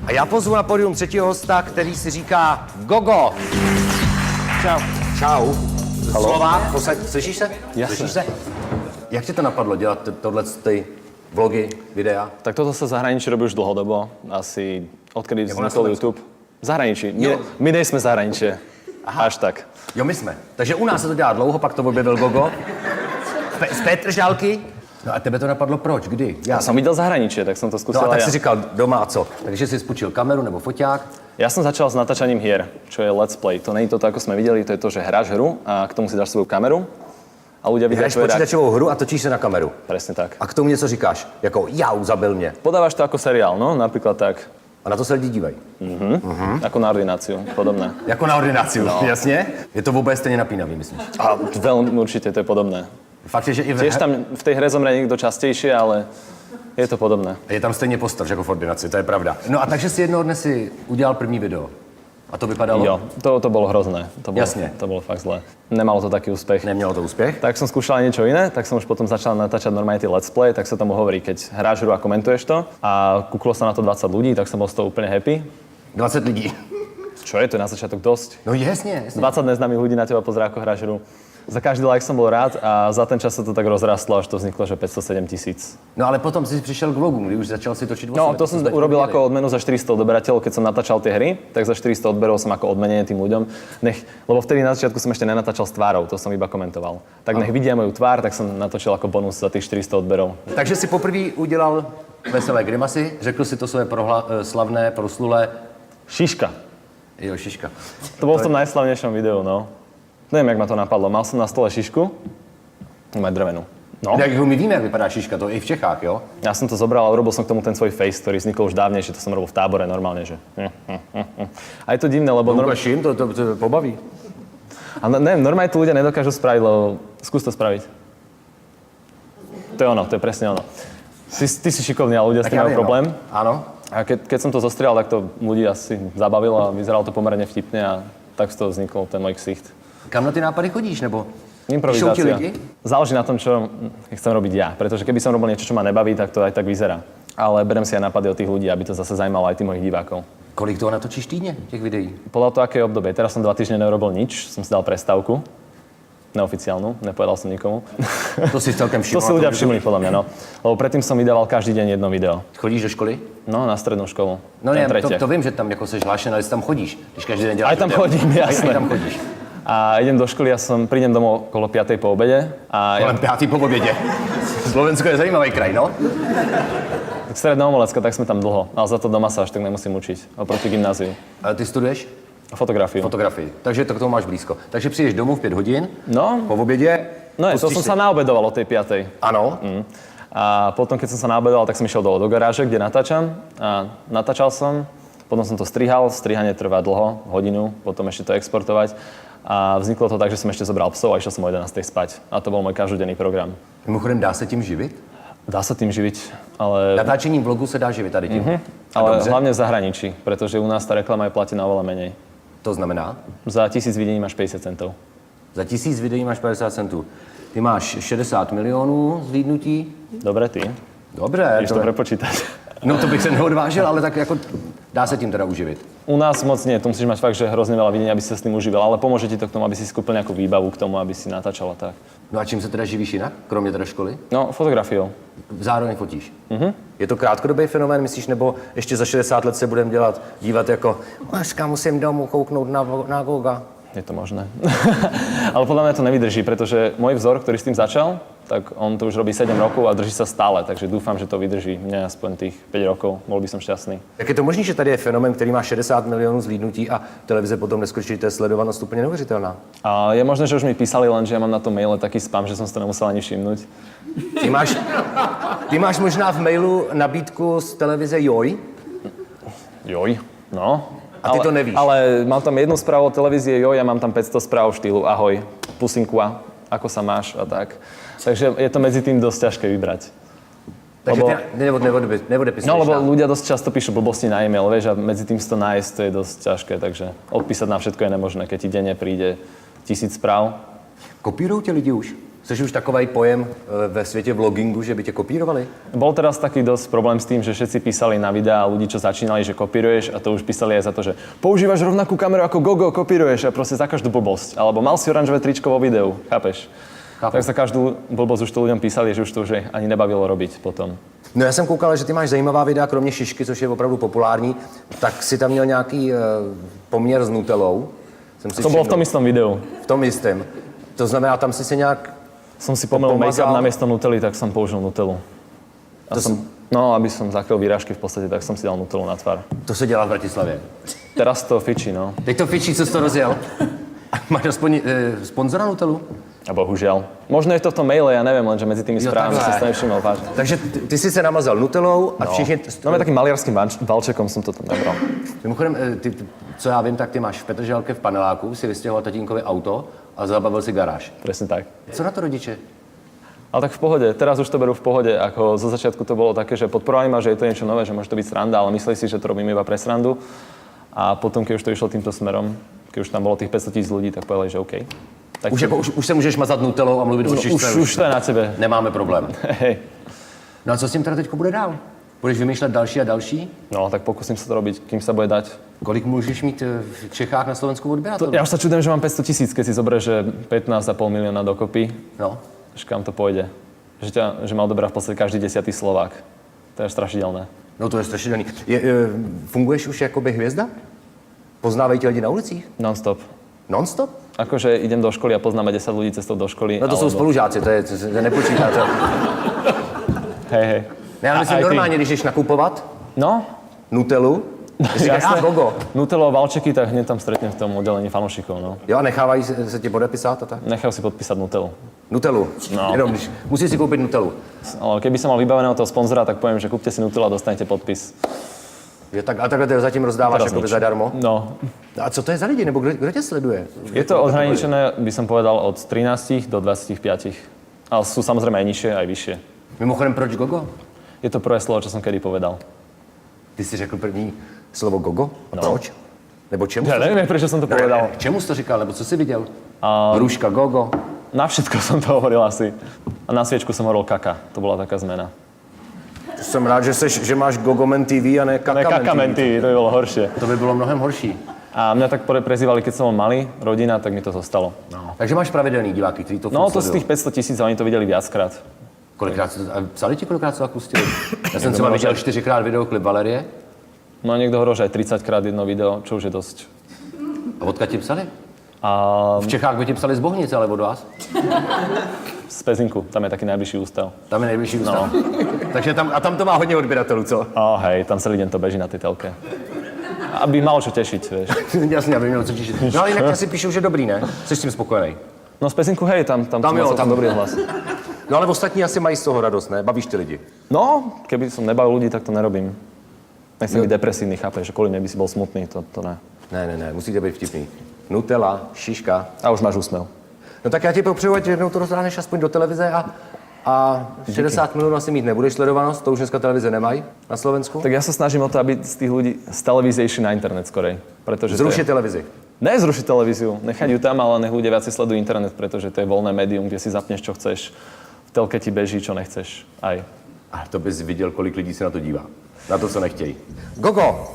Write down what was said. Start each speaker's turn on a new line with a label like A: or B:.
A: A já pozvu na pódium třetího hosta, který si říká Gogo.
B: Čau.
A: Čau. Slova, posaď, slyšíš se?
B: Jasne.
A: Slyšíš se? Jak ti to napadlo dělat tohle ty vlogy, videa?
B: Tak toto sa v zahraničí robí už dlhodobo, asi odkedy vznikol YouTube. V zahraničí. My nejsme zahraničie. Aha. Až tak.
A: Jo, my jsme. Takže u nás se to dělá dlouho, pak to objevil Gogo. Z Petržálky. No a tebe to napadlo proč? Kdy?
B: Ja som videl zahraničie, tak som to skúsil
A: No a tak
B: aj
A: si
B: ja.
A: říkal doma a co? Takže si spúčil kameru nebo foťák?
B: Ja som začal s natáčaním hier, čo je let's play. To nie je to, ako sme videli, to je to, že hráš hru a k tomu si dáš svoju kameru a ľudia vidia
A: Hraješ
B: tvoje reakcie.
A: počítačovou hru a točíš se na kameru.
B: Presne tak.
A: A k tomu něco říkáš, jako jau, zabil mě.
B: Podávaš to ako seriál, no, napríklad tak.
A: A na to se lidi dívají.
B: Ako na ordináciu, podobné.
A: Jako na ordinaci, no. Jasně? Je to vůbec stejně napínavý, myslíš?
B: A veľmi určite, to je podobné.
A: Fakt je, že i
B: Tiež tam v tej hre zomrie niekto častejšie, ale je to podobné.
A: je tam stejně postav, jako v ordinaci, to je pravda. No a takže si jednoho dne si udělal první video. A to vypadalo?
B: Jo, to bolo hrozné.
A: Jasne.
B: To bolo fakt zlé. Nemalo to taký úspech.
A: Nemělo to úspěch?
B: Tak som skúšal niečo iné, tak som už potom začal natáčať normálne tie let's play, tak sa tomu hovorí, keď hráš hru a komentuješ to a kúklo sa na to 20 ľudí, tak som bol z toho úplne happy.
A: 20 lidí.
B: Čo je to na začiatok dosť?
A: No jasně.
B: 20 neznámych ľudí na teba pozerá, ako hráš hru. Za každý like som bol rád a za ten čas sa to tak rozrastlo, až to vzniklo, že 507 000.
A: No ale potom si přišel k vlogům, kdy už začal si točit
B: No, to som urobil ako odmenu za 400 odberateľov, keď som natáčal tie hry, tak za 400 odberov som ako odmenenie tým ľuďom. Lebo vtedy na začiatku som ešte nenatáčal s tvárou, to som iba komentoval. Tak nech vidia moju tvár, tak som natočil ako bonus za tých 400 odberov.
A: Takže si poprvé udělal veselé grimasy, řekl si to své slavné, proslulé.
B: Šiška.
A: Jo, šiška.
B: To bolo v tom najslavnejšom videu, no. Neviem, jak ma to napadlo. Mal som na stole šišku, mať drevenú. No.
A: Jak my víme, jak vypadá šiška, to i v Čechách, jo?
B: Ja som to zobral a urobil som k tomu ten svoj face, ktorý vznikol už dávnejšie, to som robil v tábore normálne, že... A je to divné, lebo...
A: Ukaž to pobaví.
B: A neviem, normálne to ľudia nedokážu spraviť, lebo... Skús to spraviť. To je ono, to je presne ono. Ty si šikovný, ale ľudia s tým majú problém.
A: No. Áno.
B: A keď som to zostrial, tak to ľudí asi zabavilo a vyzeralo to pomerne vtipne a tak z toho vznikol ten môj ksicht.
A: Kam na ty nápady chodíš, nebo?
B: Improvizácia.
A: Píšou ti lidi?
B: Záleží na tom, čo chcem robiť ja. Pretože keby som robil niečo, čo ma nebaví, tak to aj tak vyzerá. Ale berem si aj nápady od tých ľudí, aby to zase zajímalo aj tých mojich divákov.
A: Kolik toho natočíš týdne, těch videí?
B: Podľa toho, aké obdobie. Teraz som 2 týždne neurobil nič, som si dal prestávku. Neoficiálnu, nepovedal som nikomu.
A: To si celkem všiml.
B: To si ľudia všimli podľa mňa, no. Lebo predtým som vydával každý deň jedno video.
A: Chodíš do školy?
B: No, na strednú školu.
A: No ne,
B: tretie.
A: to vím, že tam jako seš hlášen, ale jsi tam chodíš. Když každý den děláš
B: Aj tam
A: video.
B: chodím, jasné.
A: Aj tam chodíš.
B: A idem do školy, prídem domov okolo 5:00 po obede. A
A: Kolem 5:00 po obědě. Slovensko je zajímavý kraj, no?
B: Stredná Omolecka, tak sme tam dlho. Ale za to doma sa až tak nemusím učiť. Oproti gymnáziu.
A: Ale ty studuješ?
B: Fotografiu.
A: Fotografii. Takže to k tomu máš blízko. Takže přijdeš domů v 5 hodin,
B: No,
A: po obědě.
B: no je, to som sa naobedoval o tej 5:00.
A: Ano.
B: A potom, keď som sa naobedoval, tak som išiel do garáže, kde natáčam. A natáčal som, potom som to strihal. Strihanie trvá dlho, hodinu, potom ešte to exportovať. A vzniklo to tak, že som ešte zobral psov a išiel som o 11:00 spať. A to bol môj každodenný program.
A: Mimochodem, dá se tím živit?
B: Dá sa tým živiť, ale...
A: Natáčením vlogu se dá živit tady tím.
B: Ale
A: dobře.
B: hlavne v zahraničí, pretože u nás tá reklama je platená oveľa menej.
A: To znamená?
B: Za 1000 videní máš 50 centov.
A: Za 1000 videí máš 50 centů. Ty máš 60 milionů zhlídnutí.
B: Dobre, ty?
A: Dobře.
B: Vieš to prepočítať.
A: No to bych se neodvážil, ale tak jako dá se tím teda uživit.
B: U nás moc nie, tu musíš mať fakt, že hrozne veľa videní, aby si sa s tým užíval, ale pomôže ti to k tomu, aby si skúpil nejakú výbavu k tomu, aby si natáčal a tak.
A: No a čím se teda živíš jinak, kromě teda školy?
B: No, fotografiou.
A: Zároveň fotíš. Je to krátkodobý fenomén, myslíš, nebo ještě za 60 let se budeme dívat jako Maška, musím domů kouknout na Goga.
B: Je to možné. Ale podľa mňa to nevydrží, pretože môj vzor, ktorý s tým začal, tak on to už robí 7 rokov a drží sa stále, takže dúfam, že to vydrží mne aspoň tých 5 rokov. Bol by som šťastný.
A: Jak je to možné, že tady je fenomén, který má 60 milionů zhlídnutí a televize potom neskočí, to je sledovanost úplně neuvěřitelná.
B: A je možné, že už mi písali, lenže ja mám na tom maile taký spam, že som si to nemusel ani všimnúť.
A: Ty máš možná v mailu nabídku z televize Joj?
B: Joj, no.
A: A ty to nevíš.
B: Ale mám tam jednu správu o televízie Joj a mám tam 500 správ v štýlu ahoj, pusinku a ako sa máš a tak. Takže je to medzi tým dosť ťažké vybrať.
A: Takže
B: lebo,
A: ty neodepisuješ.
B: no, lebo ľudia dosť často píšu blbosti na e-mail, vieš, a medzi tým si to nájsť, to je dosť ťažké, takže odpísať na všetko je nemožné, keď ti denne príde 1000 správ.
A: Kopírujou tě lidi už? Jsi už takový pojem ve světě vlogingu, že by tě kopírovali?
B: Bol teraz taký dosť problém s tým, že všetci písali na videá ľudí, čo začínali, že kopíruješ a to už písali aj za to, že používaš rovnakú kameru ako Gogo, kopíruješ a proste za každú blbosť. Alebo mal si oranžové tričko vo videu, chápeš? Tak za každou blbosť už to ľuďom písali, že už to už ani nebavilo robiť potom.
A: No já jsem koukal, že ty máš zajímavá videa, kromě šišky, což je opravdu populární, tak si tam měl nějaký poměr s Nutellou.
B: To bolo v tom istom videu.
A: V tom istém. To znamená, tam si se nějak...
B: Som si pomýlil make-up namiesto Nutelly, tak som použil Nutellu. Aby som zakryl výrážky v podstate, tak som si dal Nutellu na tvár.
A: To se dělá v Bratislavě.
B: Teraz to fičí, no.
A: Teď to fičí, co jsi to rozjel? Máš aspoň sponzora Nutellu?
B: A bohužiaľ. Možno je to v tom maile, ja neviem, lenže medzi tými správami som si to nevšimol, vážne.
A: Takže ty si se namazal Nutellou a všichni...
B: No takým maliarským valčekom som to tam nabral.
A: Mimochodem, co já vím, tak ty máš v Petržalke v paneláku, si vystěhoval tatínkovi auto a zabavil si garáž.
B: Presne tak.
A: Co na to rodiče?
B: Ale tak v pohode, teraz už to berú v pohode, ako zo začiatku to bolo také, že podporovali ma, že je to niečo nové, že môže to byť sranda, ale mysleli si, že to robím iba pre srandu. A potom, keď už to išlo týmto smerom, keď už tam bolo tých 500 000 ľudí, tak povedali, že OK. Tak
A: Už se můžeš mazat Nutellou a mluvit o šišce.
B: Už to je na tebe.
A: Nemáme problém.
B: Hej.
A: No a co s tím teda teďko bude dál? Budeš vymýšlet další a další?
B: No, tak pokúsim sa to robiť, kým sa bude dať.
A: Kolik můžeš mít v Čechách na Slovensku odběratelů?
B: Ja už sa čudujem, že mám 500 000, keď si zoberieš, že 15,5 milióna dokopy.
A: No.
B: Že kam to pôjde. Že ma odoberá v podstate každý 10. Slovák. To je strašidelné.
A: No to je strašidelný. Funguješ už jakoby hvězda? Poznávají tě lidi na ulicích?
B: Non-stop.
A: Non-stop?
B: Akože idem do školy a poznáme 10 ľudí cestou do školy.
A: No to jsou spolužáci, to nepočítá to.
B: Hej.
A: Já myslím normálně, když jdeš nakupovat
B: No?
A: Nutellu, říkáš, Gogo.
B: Nutello a valčeky, tak hneď tam stretnem v tom oddelení fanúšikov, no.
A: Jo, a nechávají se ti podepisát a tak?
B: Nechajú si podpísať Nutellu.
A: Nutellu?
B: No.
A: Jenom, musíš si koupit Nutellu.
B: Ale keby som mal vybaveného toho sponzora, tak poviem, že kúpte si Nutellu a dostanete podpis.
A: Jo, tak, a takhle to zatím rozdáváš jakoby zadarmo?
B: No.
A: A co to je za lidi, nebo kdo tě sleduje?
B: Je to odhraničené, by som povedal, od 13 do 25. Ale sú samozrejme aj nižšie, aj vyššie.
A: Mimochodem, proč Gogo?
B: Je to prvé slovo, čo som kedy povedal.
A: Ty jsi řekl první slovo Gogo? A
B: No.
A: proč? Nebo čemu?
B: Ja neviem, prečo som to povedal.
A: K čemu jsi to říkal, nebo co jsi viděl? Rúška Gogo?
B: Na všetko som to hovoril asi. A na sviečku som hovoril kaka. To bola taká zmena.
A: Jsem rád, že máš Gogomen TV a ne Kakamen
B: Kakamen TV, to by bolo horšie.
A: To by bylo mnohem horší.
B: A mňa tak prezývali, keď som bol malý, rodina, tak mi to zostalo.
A: No. Takže máš pravidelný diváky, který to
B: No to z tých 500 000, oni to videli viackrát.
A: Kolikrát psali ti, kolikrát se to pustili? Já jsem třeba viděl 4krát videoklip Valerie.
B: No niekto hovoril, že aj 30krát jedno video, čo už je dosť.
A: A odkud ti psali?
B: A
A: V Čechách by ti psali z Bohnice, ale od vás?
B: z Pezinku, tam je taký najbližší ústav.
A: Tam je nejbližší ústav. Takže tam to má hodně odběratelů, co?
B: Hej, tam celý deň to beží na tej telke. Aby malo čo tešiť, vieš.
A: Jasně, aby měl co těšit. No ale jinak asi píšou, že dobrý, ne? Jsi s tím spokojený.
B: No z Pezinku, hej, tam
A: jo, tam
B: dobrý hlas.
A: No ale ostatní asi mají z toho radost, ne? Bavíš ty lidi.
B: No, keby som nebavil ľudí, tak to nerobím. Nechcem byť depresívny, chápeš, že kvôli mne by si bol smutný, to ne.
A: Ne, musíte být vtipný. Nutella, šiška.
B: A už máš úsmev.
A: No tak já ti popřeju, ať jednou to rozdáhneš aspoň do televize a 60 minut asi mít nebudeš sledovanost, to už dneska televize nemají na Slovensku.
B: Tak ja sa snažím o to, aby z tých ľudí z televízie išli na internet skorej. Pretože
A: Zrušit televizi.
B: Ne zrušiť televíziu, nechať ju tam, ale nech ľudia viac sledujú internet, pretože to je voľné médium, kde si zapneš, čo chceš. V telke ti beží, čo nechceš. Aj.
A: A to bys viděl, kolik lidí se na to dívá. Na to, co nechtějí. Gogo!